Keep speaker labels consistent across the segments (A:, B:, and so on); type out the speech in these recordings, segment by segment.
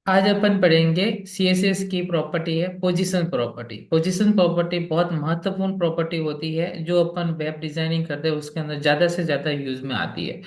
A: आज अपन पढ़ेंगे सीएसएस की प्रॉपर्टी है पोजीशन प्रॉपर्टी। पोजीशन प्रॉपर्टी बहुत महत्वपूर्ण प्रॉपर्टी होती है जो अपन वेब डिजाइनिंग करते हैं उसके अंदर ज्यादा से ज्यादा यूज में आती है।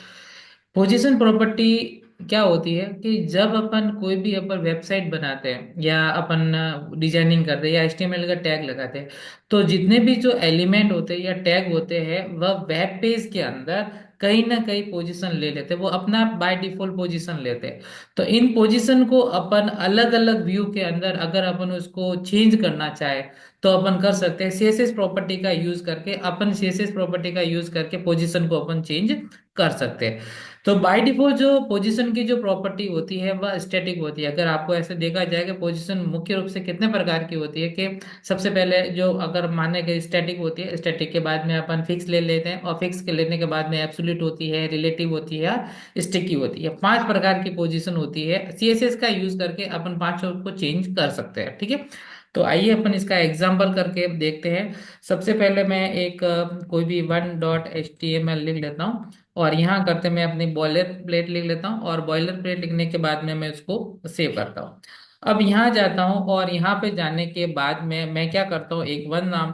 A: पोजीशन प्रॉपर्टी क्या होती है कि जब अपन कोई भी अपन वेबसाइट बनाते हैं या अपन डिजाइनिंग करते हैं या एचटीएमएल का टैग लगाते हैं, तो जितने भी जो एलिमेंट होते हैं या टैग होते हैं वह वेब पेज के अंदर कहीं ना कहीं पोजीशन ले लेते हैं, वो अपना बाय डिफॉल्ट पोजीशन लेते हैं। तो इन पोजीशन को अपन अलग अलग व्यू के अंदर अगर अपन उसको चेंज करना चाहे तो अपन कर सकते हैं। सीएसएस प्रॉपर्टी का यूज करके अपन सीएसएस प्रॉपर्टी का यूज करके पोजीशन को अपन चेंज कर सकते हैं। तो बाय डिफॉल्ट जो पोजीशन की जो प्रॉपर्टी होती है वह स्टैटिक होती है। अगर आपको ऐसे देखा जाए कि पोजीशन मुख्य रूप से कितने प्रकार की होती है कि सबसे पहले जो अगर माने कि स्टैटिक होती है, स्टैटिक के बाद में अपन फिक्स ले लेते हैं और फिक्स के लेने के बाद में एब्सोल्यूट होती है, रिलेटिव होती है, स्टिकी होती है। पांच प्रकार की पोजीशन होती है, सीएसएस का यूज करके अपन पांचों को चेंज कर सकते हैं। ठीक है, तो आइए अपन इसका एग्जांपल करके देखते हैं। सबसे पहले मैं एक कोई भी one dot H T M L लिख लेता हूँ और यहाँ करते मैं अपनी बॉयलर प्लेट लिख लेता हूँ और बॉयलर प्लेट लिखने के बाद में मैं उसको सेव करता हूँ। अब यहाँ जाता हूँ और यहाँ पे जाने के बाद में मैं क्या करता हूँ, एक वन नाम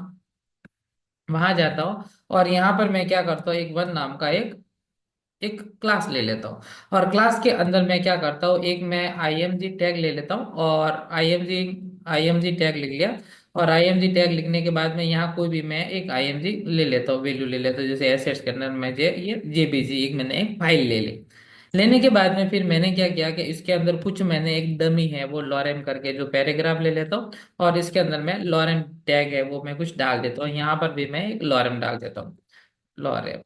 A: वहां जाता हूँ और यहाँ पर मैं क्या करता हूँ, एक वन नाम का एक एक क्लास ले लेता हूँ। और क्लास के अंदर मैं क्या करता हूँ, एक मैं आईएमजी टैग ले लेता हूँ और आईएमजी आईएमजी टैग लिख लिया। और आईएमजी टैग लिखने के बाद में यहाँ कोई भी मैं एक आईएमजी ले लेता हूँ, वैल्यू ले लेता हूँ। जैसे एसेट्स के अंदर मैं ये जेपीजी एक मैंने एक फाइल ले ली। लेने के बाद में फिर मैंने क्या किया कि इसके अंदर कुछ मैंने एक डमी है वो लॉरेम करके जो पैराग्राफ ले लेता हूँ और इसके अंदर मैं लॉरेम टैग है वो मैं कुछ डाल देता हूँ। यहाँ पर भी मैं एक लॉरेम डाल देता हूँ, लॉरेम।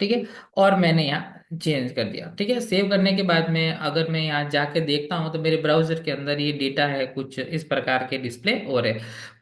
A: ठीक है, और मैंने यहाँ चेंज कर दिया। ठीक है, सेव करने के बाद में अगर मैं यहाँ जाके देखता हूँ तो मेरे ब्राउजर के अंदर ये डेटा है कुछ इस प्रकार के डिस्प्ले हो रहे।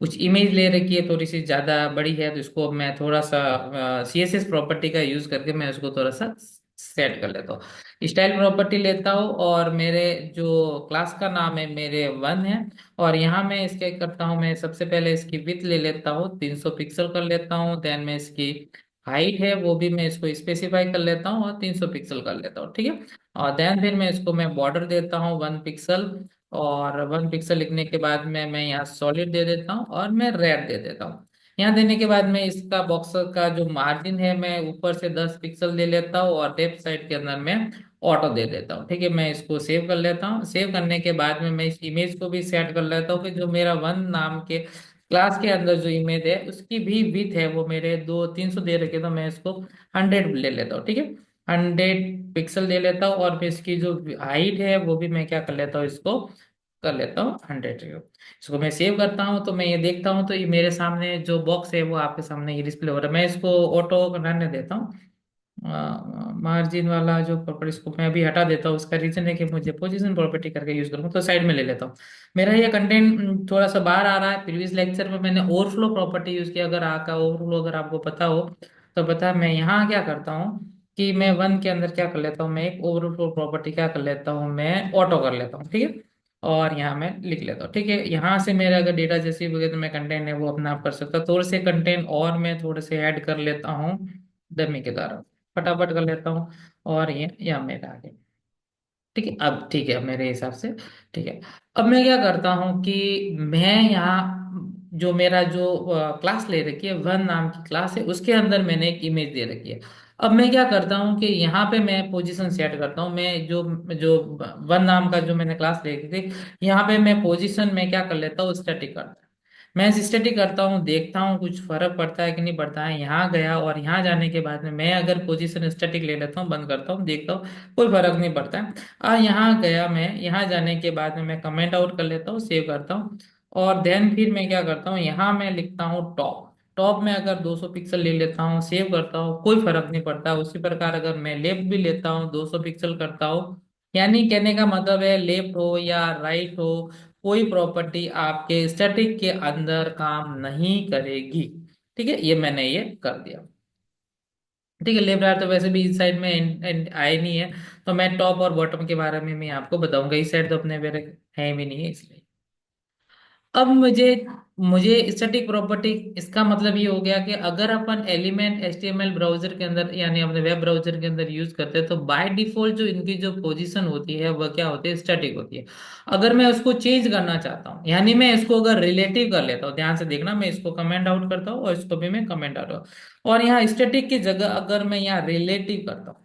A: कुछ इमेज ले रखी है थोड़ी सी ज्यादा बड़ी है, तो इसको मैं थोड़ा सा सीएसएस प्रॉपर्टी का यूज करके मैं उसको थोड़ा सा सेट कर लेता हूँ। स्टाइल प्रॉपर्टी लेता हूँ और मेरे जो क्लास का नाम है मेरे वन है। और यहाँ मैं इसके करता हूँ, मैं सबसे पहले इसकी विड्थ ले लेता हूँ 300 पिक्सल कर लेता हूँ। देन मैं इसकी हाइट है वो भी मैं इसको स्पेसिफाई कर लेता हूँ और 300 पिक्सल कर लेता हूँ। ठीक है, और देन फिर मैं इसको मैं बॉर्डर देता हूँ 1 पिक्सल। और 1 पिक्सल लिखने के बाद में मैं यहाँ सॉलिड दे देता हूँ और मैं रेड दे देता हूँ। यहाँ देने के बाद में इसका बॉक्स का जो मार्जिन है मैं ऊपर से 10 पिक्सल दे लेता हूँ और लेफ्ट साइड के अंदर मैं ऑटो दे देता हूँ। ठीक है, मैं इसको सेव कर लेता हूँ। सेव करने के बाद में मैं इस इमेज को भी सेट कर लेता हूँ कि जो मेरा वन नाम के क्लास के अंदर जो इमेज है उसकी भी विथ है वो मेरे दो 300 दे रखे, तो मैं इसको 100 ले लेता हूँ। ठीक है, 100 पिक्सल दे लेता हूँ और फिर इसकी जो हाइट है वो भी मैं क्या कर लेता हूँ, इसको कर लेता हूँ 100। इसको मैं सेव करता हूँ तो मैं ये देखता हूँ तो ये मेरे सामने जो बॉक्स है वो आपके सामने ये डिस्प्ले हो रहा है। मैं इसको ऑटो करने देता हूँ। मार्जिन वाला जो प्रॉपर्टी इसको मैं अभी हटा देता हूँ, उसका रीजन है कि मुझे पोजीशन प्रॉपर्टी करके यूज करूँगा, तो साइड में ले लेता हूँ। मेरा ये कंटेंट थोड़ा सा बाहर आ रहा है। प्रीवियस लेक्चर में मैंने ओवरफ्लो प्रॉपर्टी यूज किया, अगर आका ओवरफ्लो अगर आपको पता हो तो पता। मैं यहाँ क्या करता हूँ कि मैं वन के अंदर क्या कर लेता हूँ, मैं एक ओवरफ्लो प्रॉपर्टी क्या कर लेता हूँ, मैं ऑटो कर लेता हूँ। ठीक है, और यहाँ मैं लिख लेता हूँ। ठीक है, यहाँ से मेरा अगर डेटा जैसे वगैरह तो मैं कंटेंट है वो अपना आप कर सकता हूँ। थोड़े से कंटेंट और मैं थोड़े से ऐड कर लेता हूँ डमी के द्वारा, फटाफट कर लेता हूँ। और ये यहाँ मेरा आ गया। ठीक है, अब ठीक है मेरे हिसाब से। ठीक है, अब मैं क्या करता हूँ कि मैं यहाँ जो मेरा जो क्लास ले रखी है वन नाम की क्लास है उसके अंदर मैंने एक इमेज दे रखी है। अब मैं क्या करता हूँ कि यहाँ पे मैं पोजीशन सेट करता हूँ। मैं जो जो वन नाम का जो मैंने क्लास ले रखी थी यहाँ पे मैं पोजीशन में क्या कर लेता हूँ, स्टैटिक करता हूँ। मैं स्टडी करता हूँ, देखता हूँ कुछ फर्क पड़ता है कि नहीं पड़ता है। यहाँ गया और यहाँ जाने के बाद में मैं अगर पोजीशन स्टैटिक ले लेता हूँ, बंद करता हूँ, देखता हूँ कोई फर्क नहीं पड़ता है। और यहाँ गया मैं, यहाँ जाने के बाद में मैं कमेंट आउट कर लेता हूँ, सेव करता हूँ। और देन फिर मैं क्या करता हूँ, यहाँ मैं लिखता हूँ टॉप। टॉप में अगर 200 पिक्सल ले लेता हूँ, सेव करता हूँ, कोई फर्क नहीं पड़ता। उसी प्रकार अगर मैं लेफ्ट भी लेता हूँ 200 पिक्सल करता हूँ, यानी कहने का मतलब है लेफ्ट हो या राइट हो, कोई प्रॉपर्टी आपके स्टैटिक के अंदर काम नहीं करेगी। ठीक है, ये मैंने ये कर दिया। ठीक है, लेफ्ट राइट तो वैसे भी इस साइड में आए नहीं है, तो मैं टॉप और बॉटम के बारे में मैं आपको बताऊंगा। इस साइड तो अपने मेरे है भी नहीं है इसलिए। अब मुझे मुझे स्टैटिक प्रॉपर्टी, इसका मतलब ये हो गया कि अगर अपन एलिमेंट एचटीएमएल ब्राउजर के अंदर यानी अपने वेब ब्राउजर के अंदर यूज करते हैं तो बाय डिफॉल्ट जो इनकी जो पोजीशन होती है वह क्या होती है, स्टैटिक होती है। अगर मैं उसको चेंज करना चाहता हूँ, यानी मैं इसको अगर रिलेटिव कर लेता हूँ, ध्यान से देखना, मैं इसको कमेंट आउट करता हूँ और इसको भी मैं कमेंट आउट, और यहाँ स्टैटिक की जगह अगर मैं यहाँ रिलेटिव करता हूँ,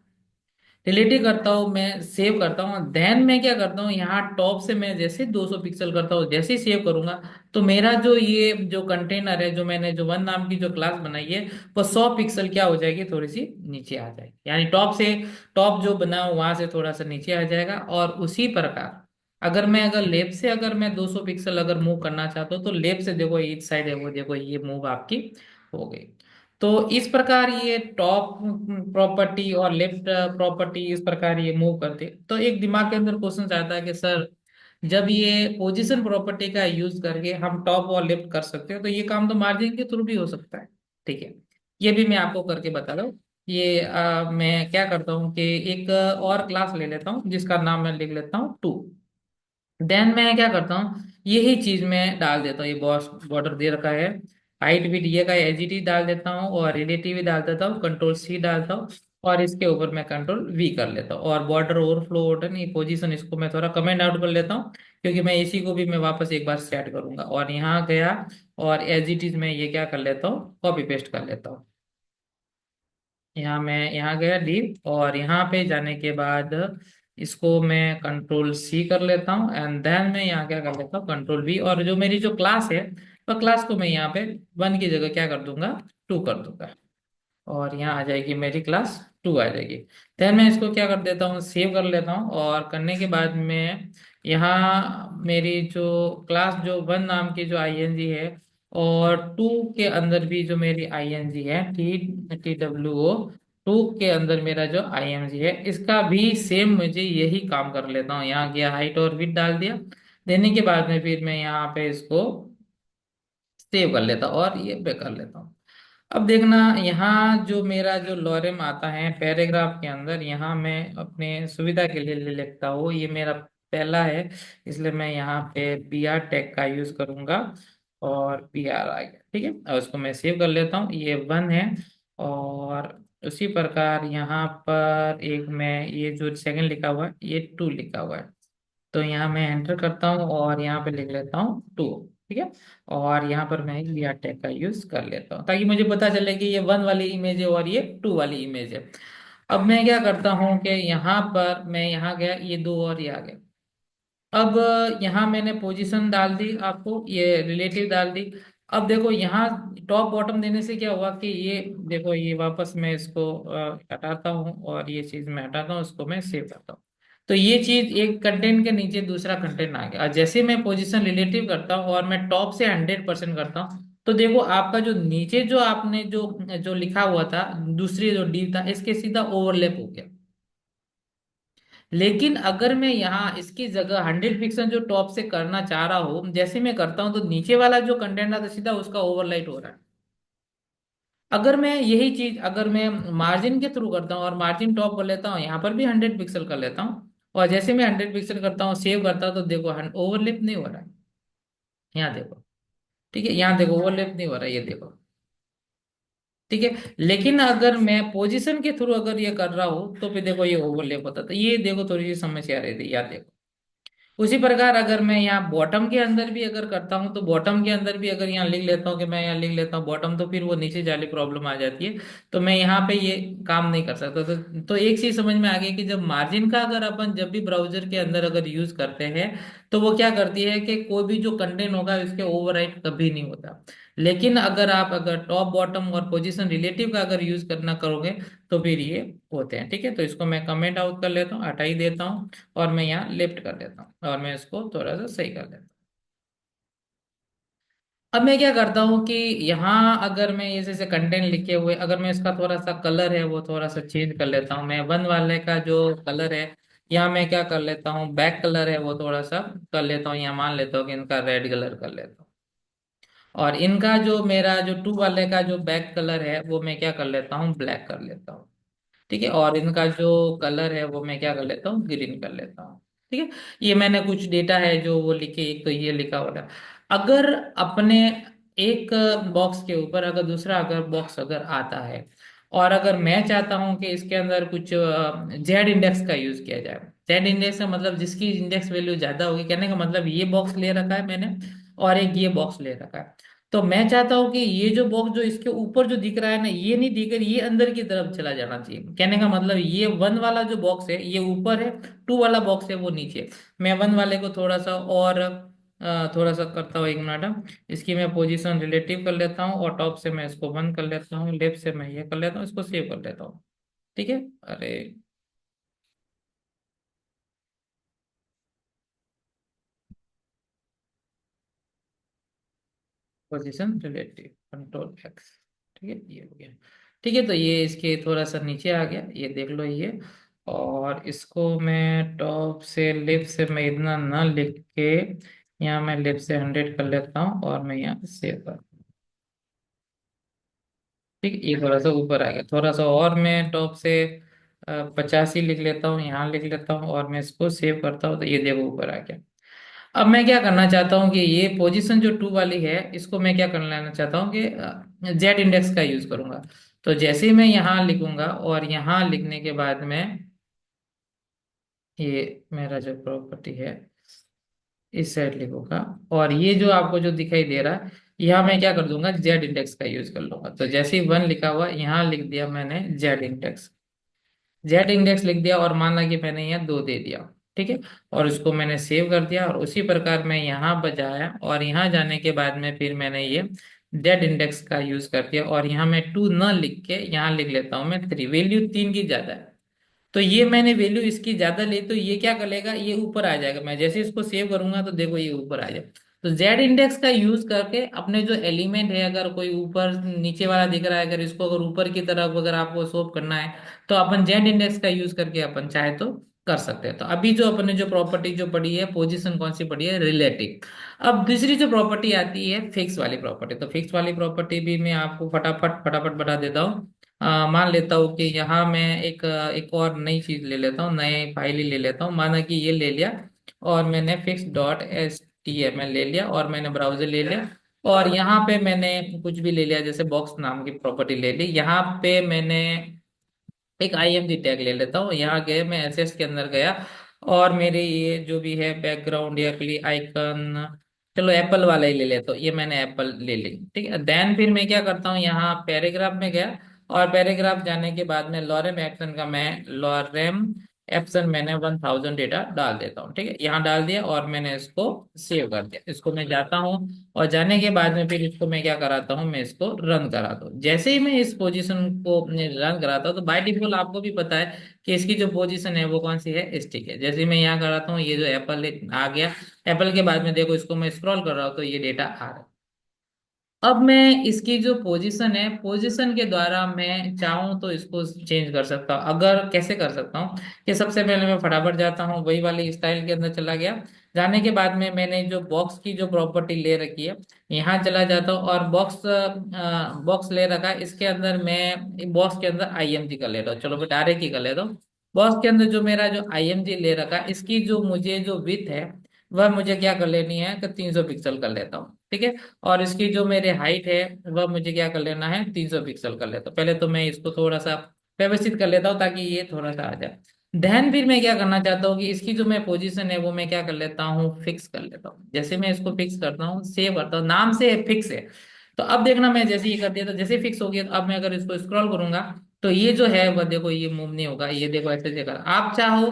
A: डिलीट करता हूँ, मैं सेव करता हूँ, देन मैं क्या करता हूँ, यहाँ टॉप से मैं जैसे 200 पिक्सल करता हूँ, जैसे ही सेव करूंगा तो मेरा जो ये जो कंटेनर है, जो मैंने जो वन नाम की जो क्लास बनाई है, वो 100 पिक्सल क्या हो जाएगी, थोड़ी सी नीचे आ जाएगी, यानी टॉप से, टॉप जो बना हो वहां से थोड़ा सा नीचे आ जाएगा। और उसी प्रकार अगर लेफ्ट से अगर मैं 200 पिक्सल अगर मूव करना चाहता हूँ तो लेफ्ट से देखो ईच साइड है वो देखो ये मूव आपकी हो गई। तो इस प्रकार ये टॉप प्रॉपर्टी और लेफ्ट प्रॉपर्टी इस प्रकार ये मूव करते हैं। तो एक दिमाग के अंदर क्वेश्चन आता है कि सर, जब ये पोजीशन प्रॉपर्टी का यूज करके हम टॉप और लेफ्ट कर सकते हैं तो ये काम तो मार्जिन के थ्रू भी हो सकता है। ठीक है, ये भी मैं आपको करके बता रहा हूँ। ये मैं क्या करता हूँ कि एक और क्लास ले लेता हूँ जिसका नाम मैं लिख लेता हूँ टू। देन मैं क्या करता हूँ, यही चीज मैं डाल देता हूँ, ये बॉस बॉर्डर दे रखा है, हाइट भी दिए का एजीटी डाल देता हूँ और रिलेटिव भी डाल देता हूँ, कंट्रोल सी डालता हूँ, और इसके ऊपर मैं कंट्रोल वी कर लेता हूँ, और बॉर्डर ओवरफ्लो ऑर्डर नहीं पोजीशन इसको मैं थोड़ा कमेंट आउट कर लेता हूँ, क्योंकि मैं इसी को भी मैं वापस एक बार सेट करूंगा, और यहाँ गया और एज इट इज मैं ये क्या कर लेता हूँ, कॉपी पेस्ट कर लेता हूँ। यहाँ मैं यहाँ गया डी, और यहाँ पे जाने के बाद इसको मैं कंट्रोल सी कर लेता हूँ, एंड देन मैं यहाँ क्या कर लेता हूँ, कंट्रोल वी, और जो मेरी जो क्लास है वह क्लास को मैं यहाँ पे वन की जगह क्या कर दूंगा, टू कर दूंगा, और यहाँ आ जाएगी मेरी क्लास टू आ जाएगी। देन मैं इसको क्या कर देता हूँ, सेव कर लेता हूँ, और करने के बाद में यहाँ मेरी जो क्लास जो वन नाम की जो आईएनजी है, और टू के अंदर भी जो मेरी आईएनजी है, T T W O, two के अंदर मेरा जो आईएनजी है इसका भी सेम मुझे यही काम कर लेता हूँ। यहाँ गया हाइट और विड्थ डाल दिया, देने के बाद में फिर मैं यहाँ पे इसको सेव कर लेता हूँ और ये पे कर लेता हूँ। अब देखना, यहाँ जो मेरा जो लॉरेम आता है पैराग्राफ के अंदर, यहाँ मैं अपने सुविधा के लिए ले लेता हूँ, ये मेरा पहला है, इसलिए मैं यहाँ पे बी आर टैग का यूज करूंगा, और बी आर आ गया, ठीक है, और उसको मैं सेव कर लेता हूँ, ये वन है। और उसी प्रकार यहाँ पर एक मैं ये जो सेकंड लिखा हुआ है ये टू लिखा हुआ है, तो यहाँ मैं एंटर करता हूँ और यहाँ पे लिख लेता हूँ टू, ठीक है, और यहाँ पर मैं वी आर टैग का यूज कर लेता हूँ ताकि मुझे पता चले कि ये वन वाली इमेज है और ये टू वाली इमेज है। अब मैं क्या करता हूँ कि यहाँ पर मैं यहाँ गया, ये दो और ये आ गए। अब यहाँ मैंने पोजीशन डाल दी, आपको ये रिलेटिव डाल दी। अब देखो यहाँ टॉप बॉटम देने से क्या हुआ कि ये देखो, ये वापस मैं इसको हटाता हूँ और ये चीज मैं हटाता हूँ, इसको मैं सेव करता हूँ। तो ये चीज एक कंटेंट के नीचे दूसरा कंटेंट आ गया, और जैसे मैं पोजीशन रिलेटिव करता हूँ और मैं टॉप से 100% करता हूँ, तो देखो आपका जो नीचे जो आपने जो जो लिखा हुआ था, दूसरी जो डी था, इसके सीधा ओवरलैप हो गया। लेकिन अगर मैं यहाँ इसकी जगह 100 पिक्सल जो टॉप से करना चाह रहा हूँ, जैसे मैं करता हूँ तो नीचे वाला जो कंटेंट आता है सीधा उसका ओवरलाइट हो रहा है। अगर मैं यही चीज अगर मैं मार्जिन के थ्रू करता हूँ और मार्जिन टॉप कर लेता हूँ, यहाँ पर भी 100 पिक्सल कर लेता हूँ, और जैसे मैं 100 पिक्सल करता हूँ सेव करता हूँ तो देखो ओवरलैप नहीं हो रहा है। यहाँ देखो, ठीक है, यहाँ देखो ओवरलैप नहीं हो रहा है, ये देखो, ठीक है। लेकिन अगर मैं पोजीशन के थ्रू अगर ये कर रहा हूँ तो फिर देखो ये ओवरलैप होता था, ये देखो थोड़ी सी समस्या आ रही थी, याद देखो। उसी प्रकार अगर मैं यहाँ बॉटम के अंदर भी अगर करता हूँ तो बॉटम के अंदर भी अगर यहाँ लिख लेता हूँ कि मैं यहाँ लिख लेता हूँ बॉटम, तो फिर वो नीचे जाली प्रॉब्लम आ जाती है, तो मैं यहाँ पे ये काम नहीं कर सकता। तो एक चीज समझ में आ गई कि जब मार्जिन का अगर अपन जब भी ब्राउजर के अंदर अगर यूज करते हैं तो वो क्या करती है कि कोई भी जो कंटेंट होगा उसके ओवरराइट कभी नहीं होता। लेकिन अगर आप अगर टॉप बॉटम और पोजीशन रिलेटिव का अगर यूज करना करोगे तो फिर ये होते हैं, ठीक है। तो इसको मैं कमेंट आउट कर लेता हूँ, हटा ही देता हूँ, और मैं यहाँ लेफ्ट कर देता हूँ और मैं इसको थोड़ा सा सही कर देता हूँ। अब मैं क्या करता हूँ कि यहाँ अगर मैं ये जैसे कंटेंट लिखे हुए अगर मैं इसका थोड़ा सा कलर है वो थोड़ा सा चेंज कर लेता हूँ, मैं वन वाले का जो कलर है यहाँ मैं क्या कर लेता हूँ, बैक कलर है वो थोड़ा सा कर लेता हूँ, यहाँ मान लेता हूँ कि इनका रेड कलर कर लेता हूँ, और इनका जो मेरा जो टू वाले का जो बैक कलर है वो मैं क्या कर लेता हूँ, ब्लैक कर लेता हूँ, ठीक है, और इनका जो कलर है वो मैं क्या कर लेता हूँ, ग्रीन कर लेता हूँ, ठीक है। ये मैंने कुछ डेटा है जो वो लिखे, एक तो ये लिखा हुआ है। अगर अपने एक बॉक्स के ऊपर अगर दूसरा अगर बॉक्स अगर आता है, और अगर मैं चाहता हूं कि इसके अंदर कुछ जेड इंडेक्स का यूज किया जाए। जेड इंडेक्स का मतलब जिसकी इंडेक्स वैल्यू ज्यादा होगी, कहने का मतलब ये बॉक्स ले रखा है मैंने और एक ये बॉक्स ले रखा है। तो मैं चाहता हूं कि ये जो बॉक्स जो इसके ऊपर जो दिख रहा है ना, ये नहीं दिख रही, ये अंदर की तरफ चला जाना चाहिए। कहने का मतलब ये वन वाला जो बॉक्स है ये ऊपर है, टू वाला बॉक्स है वो नीचे है। मैं वन वाले को थोड़ा सा और थोड़ा सा करता हूँ, एक मिनट। इसकी मैं पोजीशन रिलेटिव कर लेता हूँ और टॉप से मैं इसको वन कर लेता हूँ, लेफ्ट से मैं ये कर लेता हूँ, इसको सेव कर लेता हूँ। ठीक है। अरे, पोजीशन रिलेटिव कंट्रोल एक्स। ठीक है, ये हो गया। ठीक है, तो ये इसके थोड़ा सा नीचे आ गया, ये देख लो ये। और इसको मैं टॉप से लेफ्ट से मैं इतना ना लिख के यहाँ मैं लेफ्ट से 100 कर लेता हूँ और मैं यहाँ सेव कर। ठीक है, ये थोड़ा सा ऊपर आ गया, थोड़ा सा और मैं टॉप से 85 लिख लेता हूँ, यहाँ लिख लेता हूँ और मैं इसको सेव करता हूँ, तो ये देखो ऊपर आ गया। अब मैं क्या करना चाहता हूँ कि ये पोजीशन जो टू वाली है इसको मैं क्या कर लेना चाहता हूँ कि जेड इंडेक्स का यूज करूंगा। तो जैसे ही मैं यहाँ लिखूंगा और यहाँ लिखने के बाद में ये मेरा जो प्रॉपर्टी है इस साइड लिखूंगा, और ये जो आपको जो दिखाई दे रहा है यहाँ मैं क्या कर दूंगा, जेड इंडेक्स का यूज कर लूंगा। तो जैसे ही वन लिखा हुआ यहाँ लिख दिया मैंने जेड इंडेक्स। जेड इंडेक्स लिख दिया और मान ला कि मैंने यहाँ दो दे दिया। ठीक है, और उसको मैंने सेव कर दिया और उसी प्रकार मैं यहाँ बजाया और यहाँ जाने के बाद में फिर मैंने ये जेड इंडेक्स का यूज कर दिया और यहाँ मैं टू न लिख के यहाँ लिख लेता हूँ मैं थ्री, वैल्यू तीन की ज्यादा है। तो ये मैंने वैल्यू इसकी ज्यादा ली, तो ये क्या करेगा, ये ऊपर आ जाएगा। मैं जैसे इसको सेव करूंगा तो देखो ये ऊपर आ जाए। तो जेड इंडेक्स का यूज करके अपने जो एलिमेंट है, अगर कोई ऊपर नीचे वाला दिख रहा है, अगर इसको अगर ऊपर की तरफ अगर आपको शो करना है, तो अपन जेड इंडेक्स का यूज करके अपन चाहे तो कर सकते हैं। तो अभी जो अपने जो प्रॉपर्टी जो पड़ी है, पोजीशन कौन सी पड़ी है, रिलेटिव। अब दूसरी जो प्रॉपर्टी आती है फिक्स वाली प्रॉपर्टी। तो फिक्स वाली प्रॉपर्टी भी मैं आपको फटाफट फटाफट बता देता हूँ। मान लेता हूँ कि यहाँ मैं एक और नई चीज ले लेता हूँ, नई फाइल ही ले लेता हूँ। माना कि ये ले लिया और मैंने fix dot S T M L ले लिया और मैंने ब्राउजर ले लिया और यहाँ पे मैंने कुछ भी ले लिया, जैसे बॉक्स नाम की प्रॉपर्टी ले ली। यहाँ पे मैंने एक आईएमजी टैग ले लेता हूँ। यहाँ गए, मैं एसएस के अंदर गया और मेरे ये जो भी है बैकग्राउंड या क्ली आइकन, चलो एप्पल वाला ही ले लेता हूँ, ये मैंने एप्पल ले ली। ठीक है, देन फिर मैं क्या करता हूँ, यहाँ पैराग्राफ में गया और पैराग्राफ जाने के बाद में लॉरेम एक्शन का मैं लॉरेम एप्सन मैंने 1000 डेटा डाल देता हूँ। ठीक है, यहाँ डाल दिया और मैंने इसको सेव कर दिया। इसको मैं जाता हूँ और जाने के बाद में फिर इसको मैं क्या कराता हूँ, मैं इसको रन कराता हूँ। जैसे ही मैं इस पोजीशन को रन कराता हूँ, तो बाय डिफॉल्ट आपको भी पता है कि इसकी जो पोजीशन है वो कौन सी है, स्टिक है। जैसे ही मैं यहाँ कराता हूँ, ये जो एप्पल आ गया। एप्पल के बाद में देखो इसको मैं स्क्रॉल कर रहा हूँ तो ये डेटा आ रहा है। अब मैं इसकी जो पोजीशन है, पोजीशन के द्वारा मैं चाहूँ तो इसको चेंज कर सकता हूँ। अगर कैसे कर सकता हूँ कि सबसे पहले मैं फटाफट जाता हूँ, वही वाली स्टाइल के अंदर चला गया। जाने के बाद में मैंने जो बॉक्स की जो प्रॉपर्टी ले रखी है, यहाँ चला जाता हूँ और बॉक्स बॉक्स ले रखा है, इसके अंदर मैं बॉक्स के अंदर आईएमजी कर लेता हूँ। चलो मैं डायरेक्ट ही कर लेता हूँ। बॉक्स के अंदर जो मेरा जो आईएमजी ले रखा है, इसकी जो मुझे जो विड्थ है वह मुझे क्या कर लेनी है कि 300 पिक्सल कर लेता हूँ। ठीक है, और इसकी जो मेरे हाइट है वह मुझे क्या कर लेना है, 300 पिक्सल कर लेता हूँ। पहले तो मैं इसको थोड़ा सा व्यवस्थित कर लेता हूँ ताकि ये थोड़ा सा आ जाए। देन फिर मैं क्या करना चाहता हूँ कि इसकी जो मैं पोजीशन है वो मैं क्या कर लेता हूँ, फिक्स कर लेता हूँ। जैसे मैं इसको फिक्स करता हूँ, सेव करता हूँ, नाम से फिक्स है। तो अब देखना, मैं जैसे ये कर दिया तो जैसे फिक्स हो गया, तो अब मैं अगर इसको स्क्रॉल करूंगा तो ये जो है वह देखो ये मूव नहीं होगा। ये देखो ऐसे जगह आप चाहो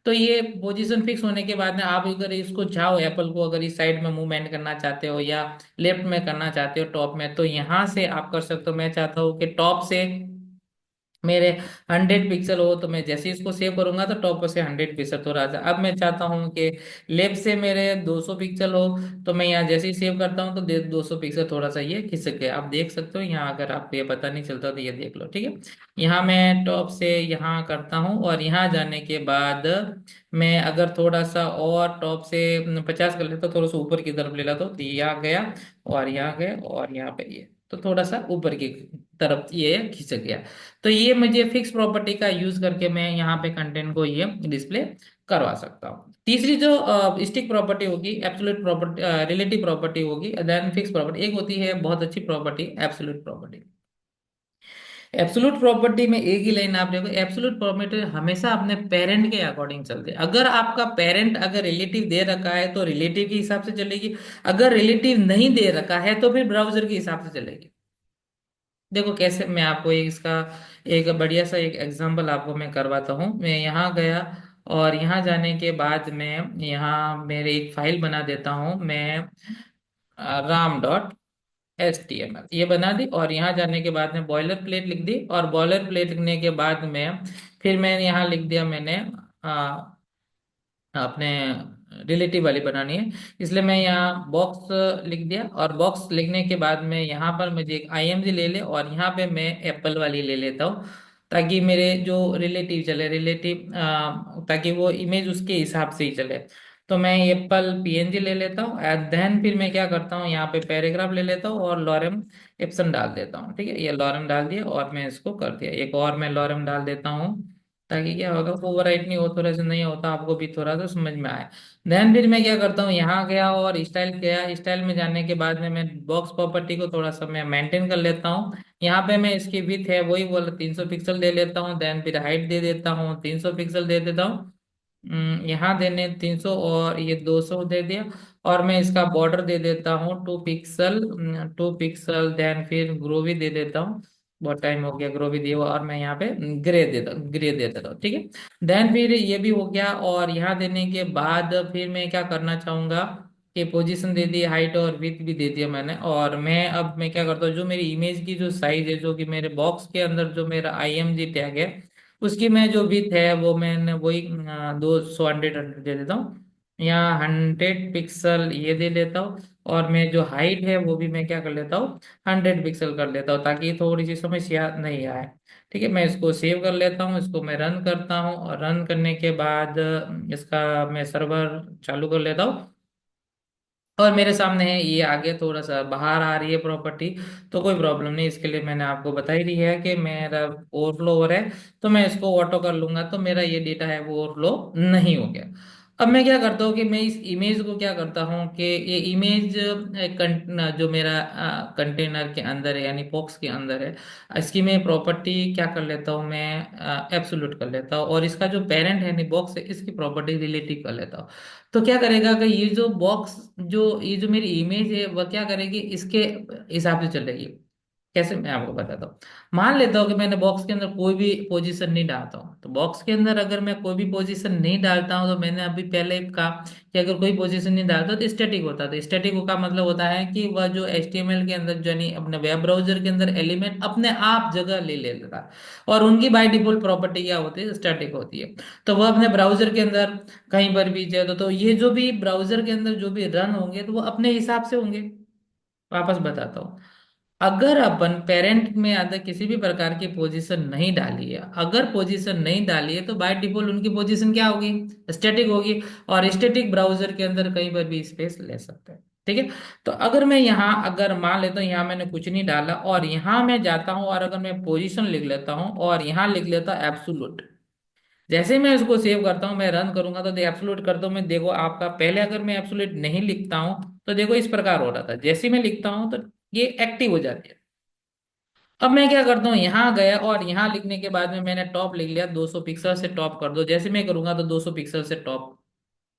A: तो ये पोजीशन फिक्स होने के बाद में आप अगर इसको चाहो, एप्पल को अगर इस साइड में मूवमेंट करना चाहते हो या लेफ्ट में करना चाहते हो टॉप में, तो यहाँ से आप कर सकते हो। मैं चाहता हूँ कि टॉप से मेरे 100 पिक्सल हो, तो मैं जैसे ही इसको सेव करूंगा तो टॉप से 100 पिक्सल थोड़ा सा। अब मैं चाहता हूँ कि लेफ्ट से मेरे 200 पिक्सल हो, तो मैं यहाँ जैसे ही सेव करता हूँ तो 200 पिक्सल थोड़ा सा ये खिसक गया। आप देख सकते हो यहाँ, अगर आपको ये पता नहीं चलता तो ये देख लो। ठीक है, यहाँ मैं टॉप से यहाँ करता हूँ और यहाँ जाने के बाद मैं अगर थोड़ा सा और टॉप से 50 कर लेता हूँ, थोड़ा सा ऊपर की तरफ ले लेता हूँ, तो यहाँ गया और यहाँ गया और यहाँ पे ये। तो थोड़ा सा ऊपर की तरफ ये खींच गया। तो ये मुझे फिक्स प्रॉपर्टी का यूज करके मैं यहाँ पे कंटेंट को ये डिस्प्ले करवा सकता हूँ। तीसरी जो स्टिक प्रॉपर्टी होगी, एब्सोल्यूट प्रॉपर्टी, रिलेटिव प्रॉपर्टी होगी, देन फिक्स प्रॉपर्टी। एक होती है बहुत अच्छी property, absolute property. Absolute property में एक ही लाइन आप देखो, एब्सोल्यूट प्रॉपर्टी हमेशा अपने पेरेंट के अकॉर्डिंग चलती है। अगर आपका पेरेंट अगर रिलेटिव दे रखा है तो रिलेटिव के हिसाब से चलेगी, अगर रिलेटिव नहीं दे रखा है तो फिर ब्राउजर के हिसाब से चलेगी। देखो कैसे, मैं आपको इसका एक बढ़िया सा एक एग्जांपल आपको मैं करवाता हूँ। मैं यहाँ गया और यहाँ जाने के बाद मैं यहाँ मेरे एक फाइल बना देता हूँ मैं, ram.html ये बना दी, और यहाँ जाने के बाद में बॉयलर प्लेट लिख दी, और बॉयलर प्लेट लिखने के बाद में फिर मैंने यहाँ लिख दिया मैंने अपने रिलेटिव वाली बनानी है, इसलिए मैं यहाँ बॉक्स लिख दिया। और बॉक्स लिखने के बाद में यहाँ पर मुझे एक आईएमजी ले ले, और यहाँ पे मैं एप्पल वाली ले लेता हूँ, ताकि मेरे जो रिलेटिव चले, रिलेटिव ताकि वो इमेज उसके हिसाब से ही चले। तो मैं एप्पल पीएनजी ले लेता हूँ, एंड देन फिर मैं क्या करता हूँ, यहाँ पे पैराग्राफ ले लेता हूँ और लॉरेम एप्सन डाल देता हूँ। ठीक है, ये लॉरेम डाल दिया और मैं इसको कर दिया, एक और मैं लॉरेम डाल देता हूँ, ताकि क्या होगा, ओवरराइट नहीं हो, थोड़ा सा नहीं होता, आपको भी थोड़ा सा समझ में आए। देन फिर मैं क्या करता हूँ, यहाँ गया और स्टाइल गया, स्टाइल में जाने के बाद में मैं बॉक्स प्रॉपर्टी को थोड़ा सा मैं मेंटेन कर लेता हूँ। यहाँ पे मैं इसकी विथ है वही बोला 300 पिक्सल दे लेता हूँ, देन फिर हाइट दे देता हूँ 300 पिक्सल दे देता हूँ। यहाँ देने 300 और ये 200 दे दिया। और मैं इसका बॉर्डर दे देता हूँ 2 पिक्सल, 2 पिक्सल, देन फिर ग्रो भी दे देता हूँ। बहुत टाइम हो गया ग्रो भी दिया हुआ, और मैं यहाँ पे ग्रे दे देता हूँ। ठीक है, देन फिर ये भी हो गया, और यहाँ देने के बाद फिर मैं क्या करना चाहूंगा कि पोजीशन दे दी, हाइट और विथ भी दे दिया मैंने। और मैं अब मैं क्या करता हूँ, जो मेरी इमेज की जो साइज है, जो कि मेरे बॉक्स के अंदर जो मेरा आईएमजी टैग है, उसकी मैं जो विथ है वो मैंने वही 200 100 दे देता हूँ। यहाँ 100 पिक्सल ये दे लेता हूँ, और मैं जो हाइट है वो भी मैं क्या कर लेता हूँ, 100 पिक्सल कर लेता हूँ, ताकि थोड़ी सी समस्या नहीं आए। ठीक है, मैं इसको सेव कर लेता हूँ, इसको मैं रन करता हूँ, और रन करने के बाद इसका मैं सर्वर चालू कर लेता हूँ। और मेरे सामने है ये आगे थोड़ा सा बाहर आ रही है प्रॉपर्टी, तो कोई प्रॉब्लम नहीं, इसके लिए मैंने आपको बता ही दी है कि मेरा ओवरफ्लो हो रहा है, तो मैं इसको ऑटो कर लूंगा, तो मेरा ये डेटा है वो ओवरफ्लो नहीं हो गया। अब मैं क्या करता हूँ कि मैं इस इमेज को क्या करता हूँ कि ये इमेज जो मेरा कंटेनर के अंदर है, यानी बॉक्स के अंदर है, इसकी मैं प्रॉपर्टी क्या कर लेता हूँ, मैं एब्सोल्यूट कर लेता हूँ, और इसका जो पेरेंट है यानी बॉक्स है, इसकी प्रॉपर्टी रिलेटिव कर लेता हूँ। तो क्या करेगा कि ये जो बॉक्स, जो ये जो मेरी इमेज है वह क्या करेगी, इसके हिसाब से चलेगी। कैसे, मैं आपको बताता हूँ। मान लेता हूँ कि मैंने बॉक्स के अंदर कोई भी पोजीशन नहीं डालता हूँ, तो बॉक्स के अंदर अगर मैं कोई भी पोजीशन नहीं डालता हूँ, तो मैंने अभी पहले कहा कि अगर कोई पोजीशन नहीं डालता तो स्टैटिक होता है। तो स्टैटिक का मतलब होता है कि वह जो HTML के अंदर, यानी अपने वेब ब्राउजर के अंदर एलिमेंट अपने आप जगह ले लेता है, और उनकी बाय डिफॉल्ट प्रॉपर्टी क्या होती है, स्टैटिक होती है। तो वह अपने ब्राउजर के अंदर कहीं पर भी जाए तो ये जो भी ब्राउजर के अंदर जो भी रन होंगे तो वो अपने हिसाब से होंगे। वापस बताता हूँ, अगर अपन पेरेंट में अगर किसी भी प्रकार की पोजीशन नहीं डाली है, अगर पोजीशन नहीं डाली है, तो बाय डिफॉल्ट उनकी पोजीशन क्या होगी, स्टैटिक होगी, और स्टैटिक ब्राउजर के अंदर कहीं पर भी स्पेस ले सकते हैं। ठीक है, तो अगर मैं यहाँ अगर मान लेता हूँ यहाँ मैंने कुछ नहीं डाला, और यहाँ मैं जाता हूँ और अगर मैं पोजीशन लिख लेता हूँ और यहाँ लिख लेता हूँ एब्सोल्यूट, जैसे ही मैं इसको सेव करता हूँ, मैं रन करूंगा तो एब्सोल्यूट करता हूँ मैं, देखो आपका पहले अगर मैं एब्सोल्यूट नहीं लिखता हूँ तो देखो इस प्रकार हो रहा था, जैसे ही मैं लिखता हूँ तो ये एक्टिव हो जाती है। अब मैं क्या करता हूँ, यहाँ गया और यहाँ लिखने के बाद में मैंने टॉप लिख लिया, 200 पिक्सल से टॉप कर दो, जैसे मैं करूंगा तो 200 पिक्सल से टॉप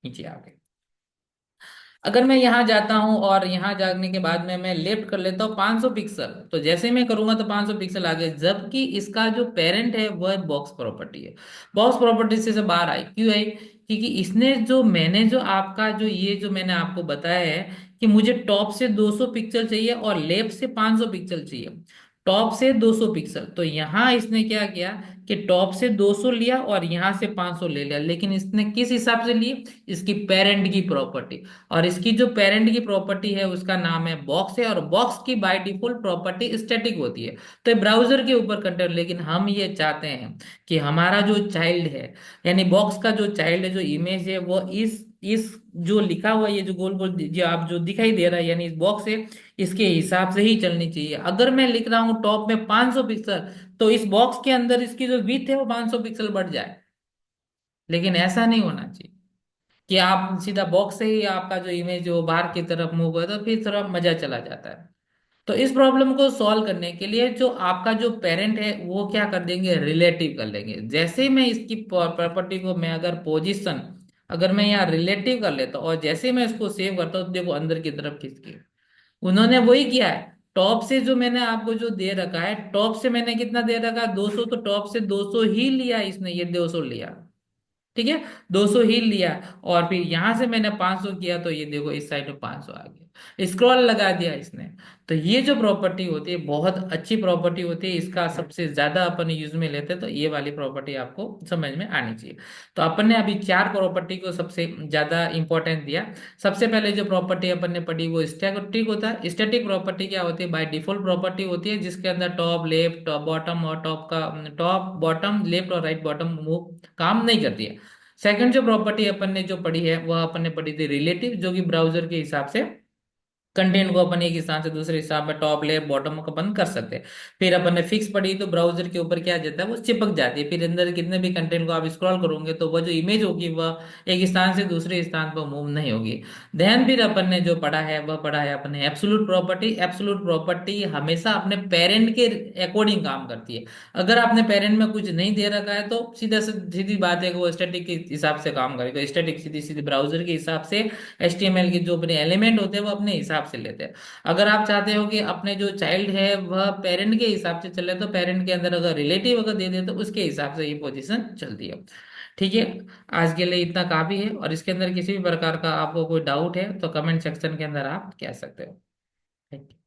A: नीचे आ गए। अगर मैं यहाँ जाता हूँ और यहाँ जाने के बाद में मैं लेफ्ट कर लेता हूँ 500 पिक्सल, तो जैसे मैं करूंगा तो 500 पिक्सल आ गए, जबकि इसका जो पेरेंट है वह बॉक्स प्रॉपर्टी है। बॉक्स प्रॉपर्टी से बाहर आई, क्यों आई, क्योंकि इसने जो मैंने जो आपका जो ये जो मैंने आपको बताया है कि मुझे टॉप से 200 पिक्सल चाहिए और लेफ्ट से 500 पिक्सल चाहिए, टॉप से 200 पिक्सल, तो यहाँ इसने क्या किया कि टॉप से 200 लिया और यहाँ से 500 ले लिया, लेकिन इसने किस हिसाब से ली, इसकी पेरेंट की प्रॉपर्टी। और इसकी जो पेरेंट की प्रॉपर्टी है उसका नाम है बॉक्स है, और बॉक्स की बाय डिफॉल्ट प्रॉपर्टी स्टैटिक होती है, तो ये ब्राउजर के ऊपर कंट्रोल। लेकिन हम ये चाहते हैं कि हमारा जो चाइल्ड है, यानी बॉक्स का जो चाइल्ड है, जो इमेज है, वो इस इस जो लिखा हुआ है, ये जो गोल गोल जो आप जो दिखाई दे रहा है यानी इस बॉक्स है, इसके हिसाब से ही चलनी चाहिए। अगर मैं लिख रहा हूँ टॉप में 500 पिक्सल, तो इस बॉक्स के अंदर इसकी जो विड्थ है वो 500 पिक्सल बढ़ जाए। लेकिन ऐसा नहीं होना चाहिए कि आप सीधा बॉक्स से ही आपका जो इमेज जो बाहर की तरफ मूव है, तो फिर थोड़ा मजा चला जाता है। तो इस प्रॉब्लम को सॉल्व करने के लिए जो आपका जो पेरेंट है वो क्या कर देंगे, रिलेटिव कर लेंगे। जैसे ही मैं इसकी प्रॉपर्टी को मैं अगर पोजीशन, अगर मैं यहाँ रिलेटिव कर लेता हूँ और जैसे ही मैं इसको सेव करता हूँ, तो देखो अंदर की तरफ खींच के उन्होंने वही किया है। टॉप से जो मैंने आपको जो दे रखा है, टॉप से मैंने कितना दे रखा है, 200, तो टॉप से 200 ही लिया इसने, ये 200 लिया। ठीक है, 200 ही लिया। और फिर यहां से मैंने 500 किया, तो ये देखो इस साइड में 500 आ गया, स्क्रॉल लगा दिया इसने। तो ये जो प्रॉपर्टी होती है बहुत अच्छी प्रॉपर्टी होती है, इसका सबसे ज्यादा अपन यूज में लेते हैं, तो ये वाली प्रॉपर्टी आपको समझ में आनी चाहिए। तो अपन ने अभी चार प्रॉपर्टी को सबसे ज्यादा इंपॉर्टेंस दिया। सबसे पहले जो प्रॉपर्टी अपन ने पढ़ी वो स्टैटिक होता है। स्टैटिक प्रॉपर्टी क्या होती है, बाय डिफॉल्ट प्रॉपर्टी होती है जिसके अंदर टॉप लेफ्ट टॉप बॉटम और टॉप बॉटम लेफ्ट और राइट बॉटम मूव काम नहीं करती है। सेकंड जो प्रॉपर्टी अपन ने जो पढ़ी है वह अपन ने पढ़ी थी रिलेटिव, जो कि ब्राउजर के हिसाब से कंटेंट को अपन एक स्थान से दूसरे हिसाब में टॉप लेफ्ट बॉटम को अपन कर सकते हैं। फिर अपन ने फिक्स पढ़ी, तो ब्राउजर के ऊपर क्या जाता है वो चिपक जाती है, फिर अंदर कितने भी कंटेंट को आप स्क्रॉल करोगे तो वह जो इमेज होगी वह एक स्थान से दूसरे स्थान पर मूव नहीं होगी। ध्यान, फिर अपन ने जो पढ़ा है वह पढ़ा है अपन ने एब्सोल्यूट प्रॉपर्टी। एब्सोल्यूट प्रॉपर्टी हमेशा अपने पेरेंट के अकॉर्डिंग काम करती है। अगर आपने पेरेंट में कुछ नहीं दे रखा है तो सीधा सीधी बात है कि वो स्टैटिक के हिसाब से काम करेगा, स्टैटिक सीधी सीधी ब्राउजर के हिसाब से HTML के जो अपने एलिमेंट होते हैं वो अपने हिसाब से लेते हैं। अगर आप चाहते हो कि अपने जो चाइल्ड है वह पेरेंट के हिसाब से चले, तो पेरेंट के अंदर अगर रिलेटिव अगर दे दे तो उसके हिसाब से ये पोजीशन चलती है। ठीक है, आज के लिए इतना काफी है, और इसके अंदर किसी भी प्रकार का आपको कोई डाउट है तो कमेंट सेक्शन के अंदर आप कह सकते हो। Thank you.